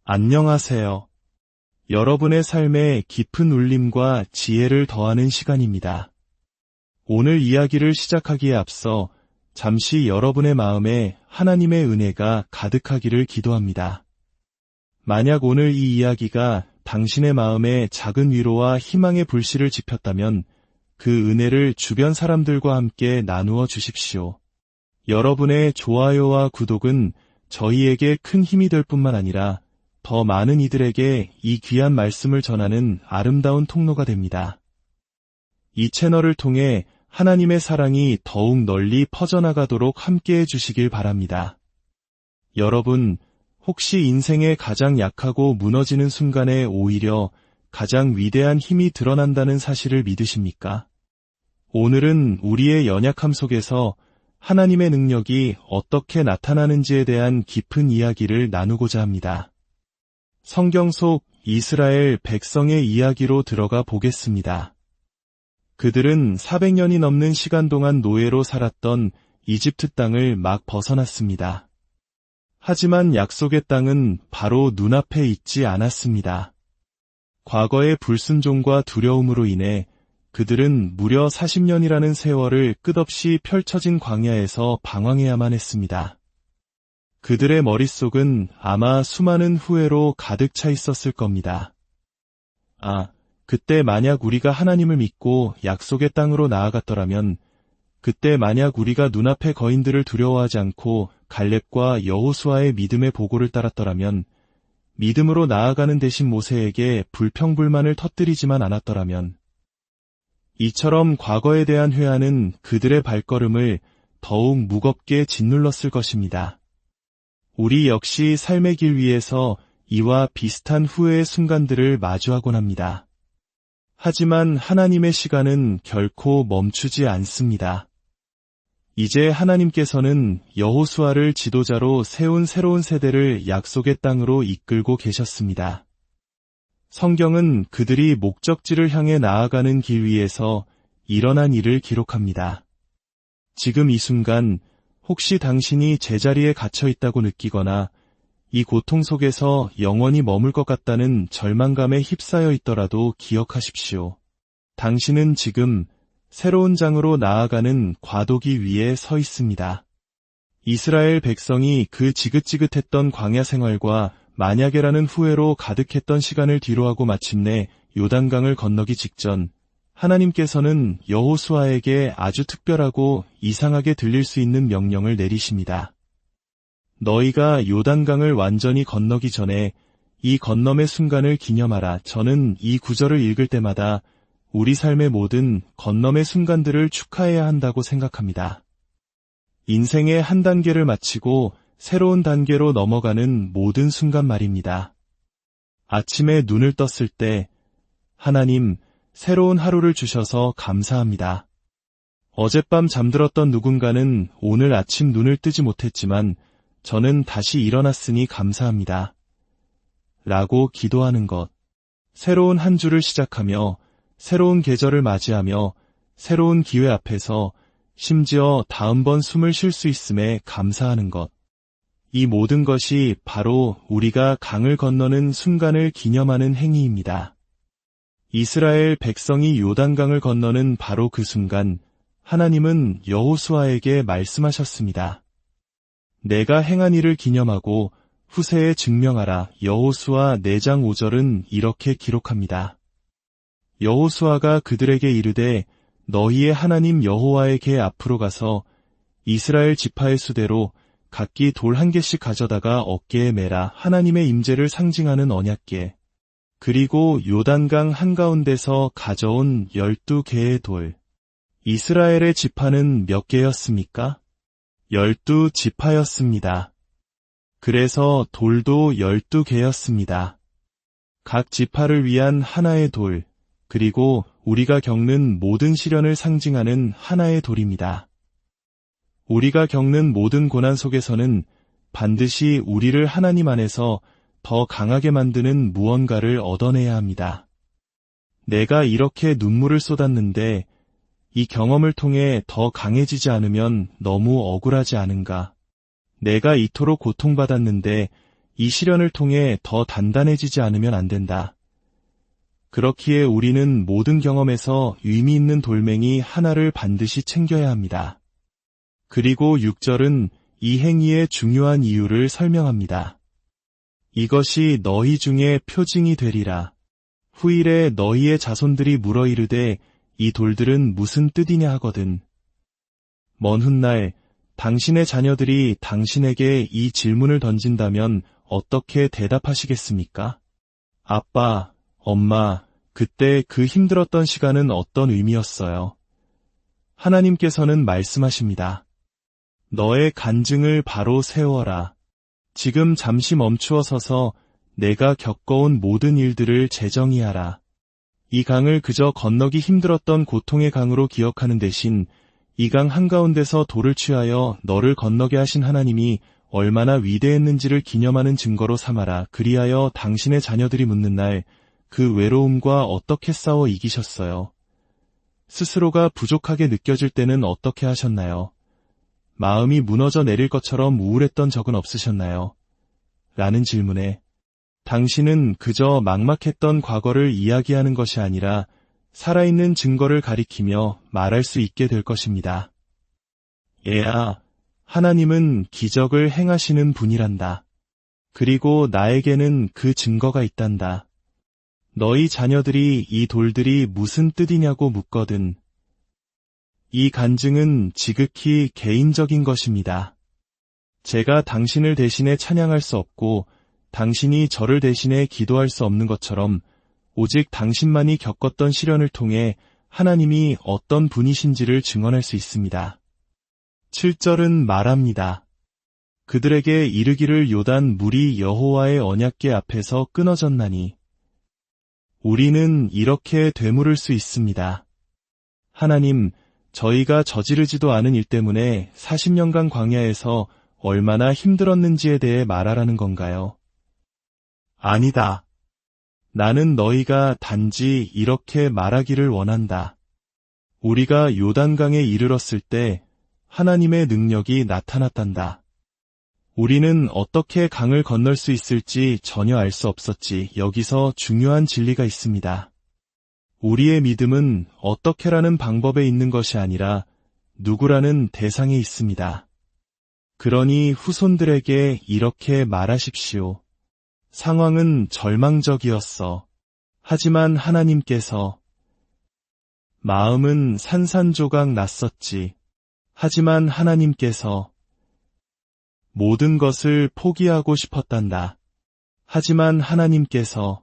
안녕하세요. 여러분의 삶에 깊은 울림과 지혜를 더하는 시간입니다. 오늘 이야기를 시작하기에 앞서 잠시 여러분의 마음에 하나님의 은혜가 가득하기를 기도합니다. 만약 오늘 이 이야기가 당신의 마음에 작은 위로와 희망의 불씨를 지폈다면 그 은혜를 주변 사람들과 함께 나누어 주십시오. 여러분의 좋아요와 구독은 저희에게 큰 힘이 될 뿐만 아니라 더 많은 이들에게 이 귀한 말씀을 전하는 아름다운 통로가 됩니다. 이 채널을 통해 하나님의 사랑이 더욱 널리 퍼져나가도록 함께해 주시길 바랍니다. 여러분, 혹시 인생의 가장 약하고 무너지는 순간에 오히려 가장 위대한 힘이 드러난다는 사실을 믿으십니까? 오늘은 우리의 연약함 속에서 하나님의 능력이 어떻게 나타나는지에 대한 깊은 이야기를 나누고자 합니다. 성경 속 이스라엘 백성의 이야기로 들어가 보겠습니다. 그들은 400년이 넘는 시간 동안 노예로 살았던 이집트 땅을 막 벗어났습니다. 하지만 약속의 땅은 바로 눈앞에 있지 않았습니다. 과거의 불순종과 두려움으로 인해 그들은 무려 40년이라는 세월을 끝없이 펼쳐진 광야에서 방황해야만 했습니다. 그들의 머릿속은 아마 수많은 후회로 가득 차 있었을 겁니다. 그때 만약 우리가 하나님을 믿고 약속의 땅으로 나아갔더라면, 그때 만약 우리가 눈앞의 거인들을 두려워하지 않고 갈렙과 여호수아의 믿음의 보고를 따랐더라면, 믿음으로 나아가는 대신 모세에게 불평불만을 터뜨리지만 않았더라면, 이처럼 과거에 대한 회한은 그들의 발걸음을 더욱 무겁게 짓눌렀을 것입니다. 우리 역시 삶의 길 위에서 이와 비슷한 후회의 순간들을 마주하곤 합니다. 하지만 하나님의 시간은 결코 멈추지 않습니다. 이제 하나님께서는 여호수아를 지도자로 세운 새로운 세대를 약속의 땅으로 이끌고 계셨습니다. 성경은 그들이 목적지를 향해 나아가는 길 위에서 일어난 일을 기록합니다. 지금 이 순간 혹시 당신이 제자리에 갇혀 있다고 느끼거나 이 고통 속에서 영원히 머물 것 같다는 절망감에 휩싸여 있더라도 기억하십시오. 당신은 지금 새로운 장으로 나아가는 과도기 위에 서 있습니다. 이스라엘 백성이 그 지긋지긋했던 광야 생활과 만약에라는 후회로 가득했던 시간을 뒤로하고 마침내 요단강을 건너기 직전, 하나님께서는 여호수아에게 아주 특별하고 이상하게 들릴 수 있는 명령을 내리십니다. 너희가 요단강을 완전히 건너기 전에 이 건넘의 순간을 기념하라. 저는 이 구절을 읽을 때마다 우리 삶의 모든 건넘의 순간들을 축하해야 한다고 생각합니다. 인생의 한 단계를 마치고 새로운 단계로 넘어가는 모든 순간 말입니다. 아침에 눈을 떴을 때, 하나님, 새로운 하루를 주셔서 감사합니다. 어젯밤 잠들었던 누군가는 오늘 아침 눈을 뜨지 못했지만 저는 다시 일어났으니 감사합니다. 라고 기도하는 것. 새로운 한 주를 시작하며 새로운 계절을 맞이하며 새로운 기회 앞에서 심지어 다음번 숨을 쉴 수 있음에 감사하는 것. 이 모든 것이 바로 우리가 강을 건너는 순간을 기념하는 행위입니다. 이스라엘 백성이 요단강을 건너는 바로 그 순간 하나님은 여호수아에게 말씀하셨습니다. 내가 행한 일을 기념하고 후세에 증명하라. 여호수아 4장 5절은 이렇게 기록합니다. 여호수아가 그들에게 이르되 너희의 하나님 여호와의 궤 앞으로 가서 이스라엘 지파의 수대로 각기 돌 1개씩 가져다가 어깨에 매라. 하나님의 임재를 상징하는 언약궤. 그리고 요단강 한가운데서 가져온 12개의 돌. 이스라엘의 지파는 몇 개였습니까? 12지파였습니다. 그래서 돌도 12개였습니다. 각 지파를 위한 하나의 돌, 그리고 우리가 겪는 모든 시련을 상징하는 하나의 돌입니다. 우리가 겪는 모든 고난 속에서는 반드시 우리를 하나님 안에서 더 강하게 만드는 무언가를 얻어내야 합니다. 내가 이렇게 눈물을 쏟았는데 이 경험을 통해 더 강해지지 않으면 너무 억울하지 않은가? 내가 이토록 고통받았는데 이 시련을 통해 더 단단해지지 않으면 안 된다. 그렇기에 우리는 모든 경험에서 의미 있는 돌멩이 하나를 반드시 챙겨야 합니다. 그리고 6절은 이 행위의 중요한 이유를 설명합니다. 이것이 너희 중에 표징이 되리라. 후일에 너희의 자손들이 물어 이르되 이 돌들은 무슨 뜻이냐 하거든. 먼 훗날 당신의 자녀들이 당신에게 이 질문을 던진다면 어떻게 대답하시겠습니까? 아빠, 엄마, 그때 그 힘들었던 시간은 어떤 의미였어요? 하나님께서는 말씀하십니다. 너의 간증을 바로 세워라. 지금 잠시 멈추어 서서 내가 겪어온 모든 일들을 재정의하라. 이 강을 그저 건너기 힘들었던 고통의 강으로 기억하는 대신 이 강 한가운데서 돌을 취하여 너를 건너게 하신 하나님이 얼마나 위대했는지를 기념하는 증거로 삼아라. 그리하여 당신의 자녀들이 묻는 날 그 외로움과 어떻게 싸워 이기셨어요? 스스로가 부족하게 느껴질 때는 어떻게 하셨나요? 마음이 무너져 내릴 것처럼 우울했던 적은 없으셨나요? 라는 질문에 당신은 그저 막막했던 과거를 이야기하는 것이 아니라 살아있는 증거를 가리키며 말할 수 있게 될 것입니다. 얘야, 하나님은 기적을 행하시는 분이란다. 그리고 나에게는 그 증거가 있단다. 너희 자녀들이 이 돌들이 무슨 뜻이냐고 묻거든. 이 간증은 지극히 개인적인 것입니다. 제가 당신을 대신해 찬양할 수 없고 당신이 저를 대신해 기도할 수 없는 것처럼 오직 당신만이 겪었던 시련을 통해 하나님이 어떤 분이신지를 증언할 수 있습니다. 7절은 말합니다. 그들에게 이르기를 요단 물이 여호와의 언약궤 앞에서 끊어졌나니 우리는 이렇게 되물을 수 있습니다. 하나님, 저희가 저지르지도 않은 일 때문에 40년간 광야에서 얼마나 힘들었는지에 대해 말하라는 건가요? 아니다. 나는 너희가 단지 이렇게 말하기를 원한다. 우리가 요단강에 이르렀을 때 하나님의 능력이 나타났단다. 우리는 어떻게 강을 건널 수 있을지 전혀 알 수 없었지. 여기서 중요한 진리가 있습니다. 우리의 믿음은 어떻게라는 방법에 있는 것이 아니라 누구라는 대상에 있습니다. 그러니 후손들에게 이렇게 말하십시오. 상황은 절망적이었어. 하지만 하나님께서 마음은 산산조각 났었지. 하지만 하나님께서 모든 것을 포기하고 싶었단다. 하지만 하나님께서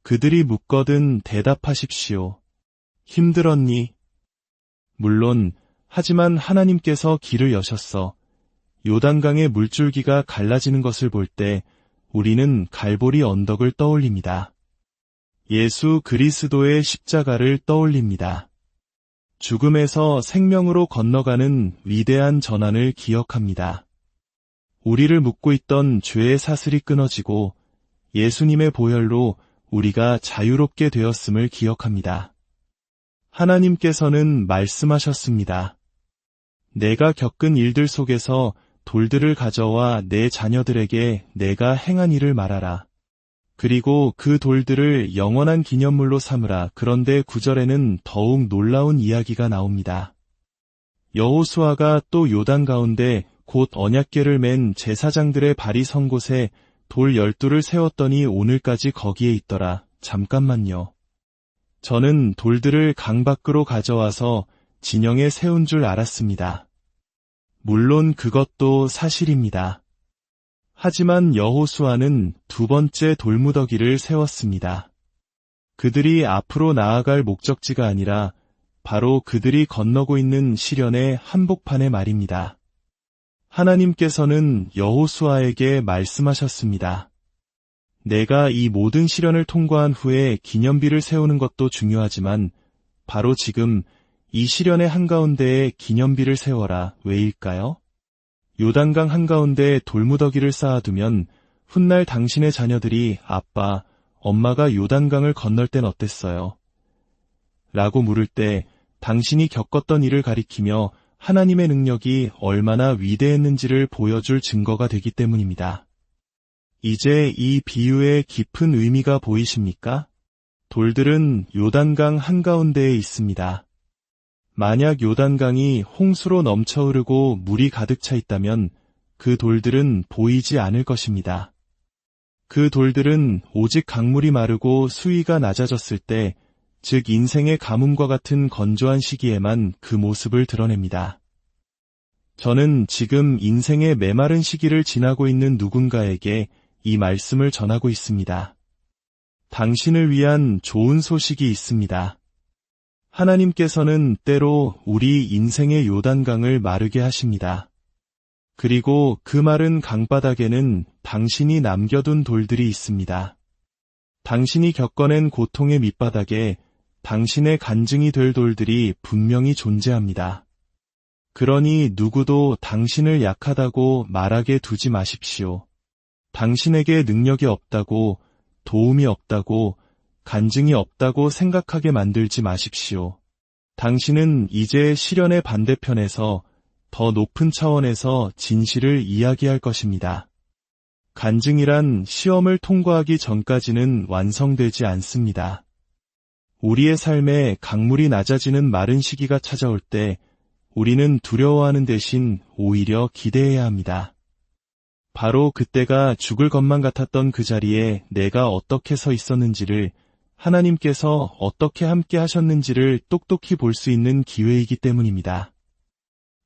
그들이 묻거든 대답하십시오. 힘들었니? 물론, 하지만 하나님께서 길을 여셨어. 요단강의 물줄기가 갈라지는 것을 볼 때 우리는 갈보리 언덕을 떠올립니다. 예수 그리스도의 십자가를 떠올립니다. 죽음에서 생명으로 건너가는 위대한 전환을 기억합니다. 우리를 묶고 있던 죄의 사슬이 끊어지고 예수님의 보혈로 우리가 자유롭게 되었음을 기억합니다. 하나님께서는 말씀하셨습니다. 내가 겪은 일들 속에서 돌들을 가져와 내 자녀들에게 내가 행한 일을 말하라. 그리고 그 돌들을 영원한 기념물로 삼으라. 그런데 9절에는 더욱 놀라운 이야기가 나옵니다. 여호수아가 또 요단 가운데 곧 언약궤를 맨 제사장들의 발이 선 곳에 돌 12를 세웠더니 오늘까지 거기에 있더라. 잠깐만요. 저는 돌들을 강 밖으로 가져와서 진영에 세운 줄 알았습니다. 물론 그것도 사실입니다. 하지만 여호수아는 두 번째 돌무더기를 세웠습니다. 그들이 앞으로 나아갈 목적지가 아니라 바로 그들이 건너고 있는 시련의 한복판의 말입니다. 하나님께서는 여호수아에게 말씀하셨습니다. 내가 이 모든 시련을 통과한 후에 기념비를 세우는 것도 중요하지만 바로 지금 이 시련의 한가운데에 기념비를 세워라. 왜일까요? 요단강 한가운데 돌무더기를 쌓아두면 훗날 당신의 자녀들이 아빠, 엄마가 요단강을 건널 땐 어땠어요? 라고 물을 때 당신이 겪었던 일을 가리키며 하나님의 능력이 얼마나 위대했는지를 보여줄 증거가 되기 때문입니다. 이제 이 비유의 깊은 의미가 보이십니까? 돌들은 요단강 한가운데에 있습니다. 만약 요단강이 홍수로 넘쳐 흐르고 물이 가득 차 있다면 그 돌들은 보이지 않을 것입니다. 그 돌들은 오직 강물이 마르고 수위가 낮아졌을 때, 즉 인생의 가뭄과 같은 건조한 시기에만 그 모습을 드러냅니다. 저는 지금 인생의 메마른 시기를 지나고 있는 누군가에게 이 말씀을 전하고 있습니다. 당신을 위한 좋은 소식이 있습니다. 하나님께서는 때로 우리 인생의 요단강을 마르게 하십니다. 그리고 그 마른 강바닥에는 당신이 남겨둔 돌들이 있습니다. 당신이 겪어낸 고통의 밑바닥에 당신의 간증이 될 돌들이 분명히 존재합니다. 그러니 누구도 당신을 약하다고 말하게 두지 마십시오. 당신에게 능력이 없다고, 도움이 없다고, 간증이 없다고 생각하게 만들지 마십시오. 당신은 이제 시련의 반대편에서 더 높은 차원에서 진실을 이야기할 것입니다. 간증이란 시험을 통과하기 전까지는 완성되지 않습니다. 우리의 삶에 강물이 낮아지는 마른 시기가 찾아올 때 우리는 두려워하는 대신 오히려 기대해야 합니다. 바로 그때가 죽을 것만 같았던 그 자리에 내가 어떻게 서 있었는지를, 하나님께서 어떻게 함께 하셨는지를 똑똑히 볼 수 있는 기회이기 때문입니다.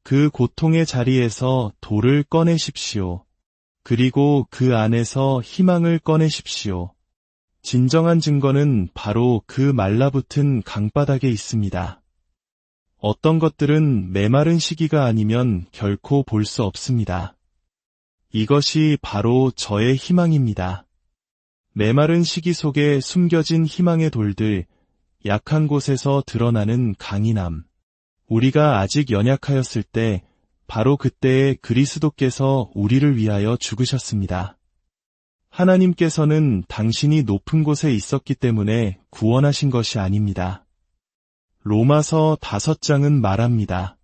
그 고통의 자리에서 돌을 꺼내십시오. 그리고 그 안에서 희망을 꺼내십시오. 진정한 증거는 바로 그 말라붙은 강바닥에 있습니다. 어떤 것들은 메마른 시기가 아니면 결코 볼 수 없습니다. 이것이 바로 저의 희망입니다. 메마른 시기 속에 숨겨진 희망의 돌들, 약한 곳에서 드러나는 강인함. 우리가 아직 연약하였을 때 바로 그때에 그리스도께서 우리를 위하여 죽으셨습니다. 하나님께서는 당신이 높은 곳에 있었기 때문에 구원하신 것이 아닙니다. 로마서 5장은 말합니다.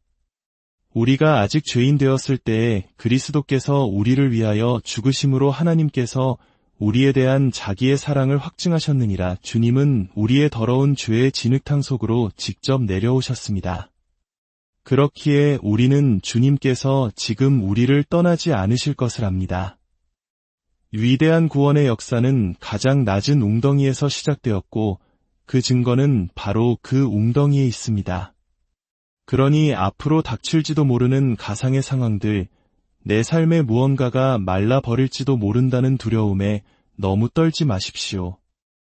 우리가 아직 죄인 되었을 때에 그리스도께서 우리를 위하여 죽으심으로 하나님께서 우리에 대한 자기의 사랑을 확증하셨느니라. 주님은 우리의 더러운 죄의 진흙탕 속으로 직접 내려오셨습니다. 그렇기에 우리는 주님께서 지금 우리를 떠나지 않으실 것을 압니다. 위대한 구원의 역사는 가장 낮은 웅덩이에서 시작되었고 그 증거는 바로 그 웅덩이에 있습니다. 그러니 앞으로 닥칠지도 모르는 가상의 상황들, 내 삶의 무언가가 말라버릴지도 모른다는 두려움에 너무 떨지 마십시오.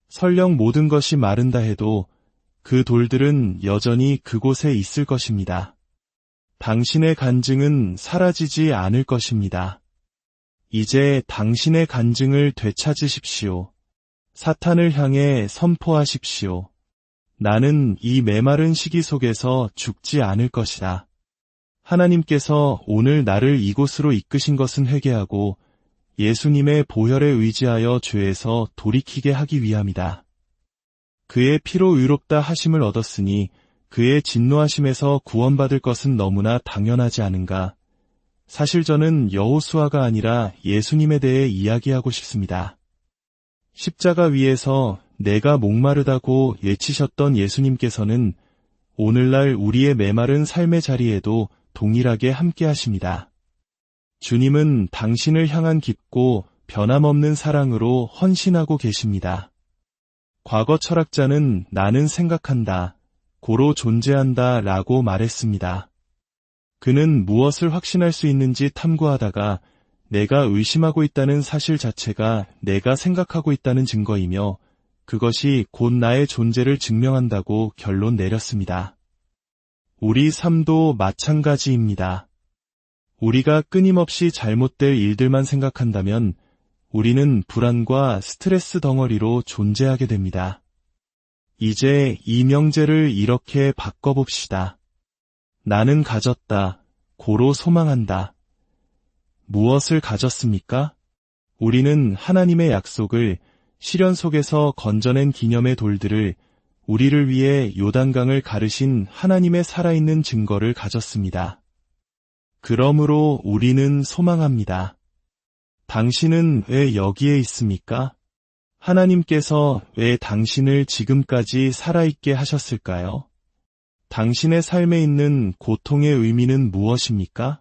설령 모든 것이 마른다 해도 그 돌들은 여전히 그곳에 있을 것입니다. 당신의 간증은 사라지지 않을 것입니다. 이제 당신의 간증을 되찾으십시오. 사탄을 향해 선포하십시오. 나는 이 메마른 시기 속에서 죽지 않을 것이다. 하나님께서 오늘 나를 이곳으로 이끄신 것은 회개하고 예수님의 보혈에 의지하여 죄에서 돌이키게 하기 위함이다. 그의 피로 의롭다 하심을 얻었으니 그의 진노하심에서 구원받을 것은 너무나 당연하지 않은가. 사실 저는 여호수아가 아니라 예수님에 대해 이야기하고 싶습니다. 십자가 위에서 내가 목마르다고 외치셨던 예수님께서는 오늘날 우리의 메마른 삶의 자리에도 동일하게 함께 하십니다. 주님은 당신을 향한 깊고 변함없는 사랑으로 헌신하고 계십니다. 과거 철학자는 나는 생각한다, 고로 존재한다 라고 말했습니다. 그는 무엇을 확신할 수 있는지 탐구하다가 내가 의심하고 있다는 사실 자체가 내가 생각하고 있다는 증거이며 그것이 곧 나의 존재를 증명한다고 결론 내렸습니다. 우리 삶도 마찬가지입니다. 우리가 끊임없이 잘못될 일들만 생각한다면 우리는 불안과 스트레스 덩어리로 존재하게 됩니다. 이제 이 명제를 이렇게 바꿔봅시다. 나는 가졌다. 고로 소망한다. 무엇을 가졌습니까? 우리는 하나님의 약속을, 시련 속에서 건져낸 기념의 돌들을, 우리를 위해 요단강을 가르신 하나님의 살아있는 증거를 가졌습니다. 그러므로 우리는 소망합니다. 당신은 왜 여기에 있습니까? 하나님께서 왜 당신을 지금까지 살아있게 하셨을까요? 당신의 삶에 있는 고통의 의미는 무엇입니까?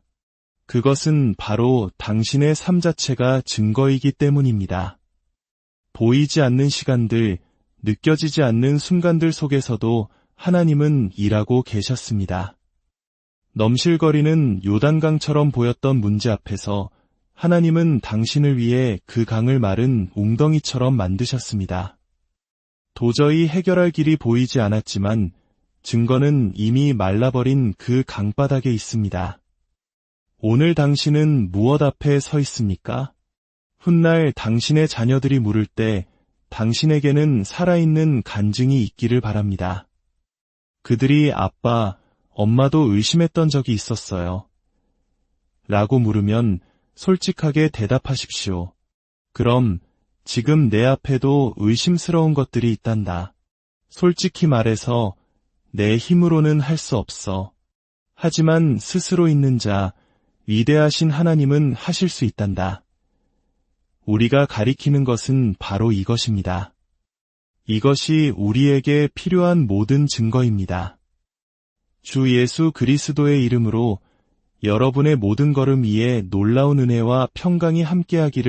그것은 바로 당신의 삶 자체가 증거이기 때문입니다. 보이지 않는 시간들, 느껴지지 않는 순간들 속에서도 하나님은 일하고 계셨습니다. 넘실거리는 요단강처럼 보였던 문제 앞에서 하나님은 당신을 위해 그 강을 마른 웅덩이처럼 만드셨습니다. 도저히 해결할 길이 보이지 않았지만 증거는 이미 말라버린 그 강바닥에 있습니다. 오늘 당신은 무엇 앞에 서 있습니까? 훗날 당신의 자녀들이 물을 때 당신에게는 살아있는 간증이 있기를 바랍니다. 그들이 아빠, 엄마도 의심했던 적이 있었어요. 라고 물으면 솔직하게 대답하십시오. 그럼 지금 내 앞에도 의심스러운 것들이 있단다. 솔직히 말해서 내 힘으로는 할 수 없어. 하지만 스스로 있는 자, 위대하신 하나님은 하실 수 있단다. 우리가 가리키는 것은 바로 이것입니다. 이것이 우리에게 필요한 모든 증거입니다. 주 예수 그리스도의 이름으로 여러분의 모든 걸음 위에 놀라운 은혜와 평강이 함께하기를